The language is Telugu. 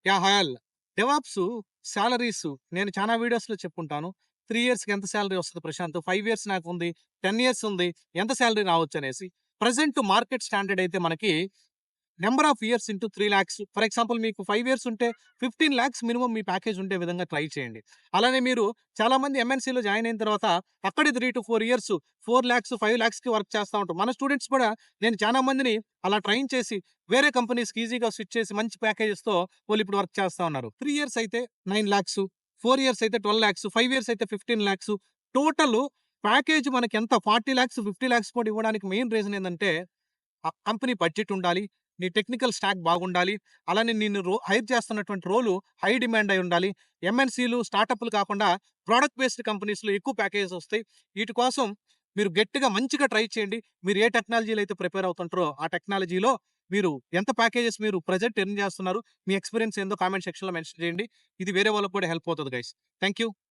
Yeah! Hi all. DevOps salaries నేను చానా వీడియోస్‌లో చెప్పుంటాను. 3 ఇయర్స్‌కి ఎంత సాలరీ వస్తది ప్రశాంత్? 5 ఇయర్స్ నాకుంది. 10 ఇయర్స్ ఉంది. ఎంత సాలరీ రావచ్చనేసి. ప్రెజెంట్ మార్కెట్ స్టాండర్డ్ అయితే మనకి number of years into 3,00,000 for example మీకు 5 ఇయర్స్ ఉంటే 15,00,000 మినిమమ్ మీ ప్యాకేజ్ ఉండే విధంగా ట్రై చేయండి. అలానే మీరు చాలామంది ఎంఎన్‌సీలో జాయిన్ అయిన తర్వాత అక్కడే 3-4 ఇయర్స్ 4,00,000, 5,00,000కి వర్క్ చేస్తా ఉంటాం. మన స్టూడెంట్స్ కూడా నేను చాలా మందిని అలా ట్రైన్ చేసి వేరే కంపెనీస్‌కి ఈజీగా స్విచ్ చేసి మంచి ప్యాకేజెస్‌తో ఇప్పుడు వర్క్ చేస్తా ఉన్నారు. 3 ఇయర్స్ అయితే 9,00,000, 4 ఇయర్స్ అయితే 12,00,000, 5 ఇయర్స్ అయితే 15,00,000 టోటల్ ప్యాకేజ్ మనకెంత 40,00,000, 50,00,000 కూడా ఇవ్వడానికి మెయిన్ రీజన్ ఏందంటే ఆ కంపెనీ బడ్జెట్ ఉండాలి. నీ టెక్నికల్ స్టాక్ బాగుండాలి. అలానే నిన్ను హైర్ చేస్తున్నటువంటి రోలు హై డిమాండ్ అయి ఉండాలి. ఎంఎన్‌సీలు, స్టార్టప్‌లు కాకుండా ప్రొడక్ట్ బేస్డ్ కంపెనీస్‌లో ఎక్కువ ప్యాకేజెస్ వస్తాయి. ఈటి కోసం మీరు గట్టిగా మంచిగా ట్రై చేయండి. మీరు ఏ టెక్నాలజీలో అయితే ప్రిపేర్ అవుతుంటారో ఆ టెక్నాలజీలో మీరు ఎంత ప్యాకేజెస్ మీరు ప్రెజెంట్ ఎర్న్ చేస్తున్నారు? మీ ఎక్స్‌పీరియన్స్ ఏందో కామెంట్ సెక్షన్‌లో మెన్షన్ చేయండి. ఇది వేరే వాళ్ళకి కూడా హెల్ప్ అవుతది గైస్. Thank you.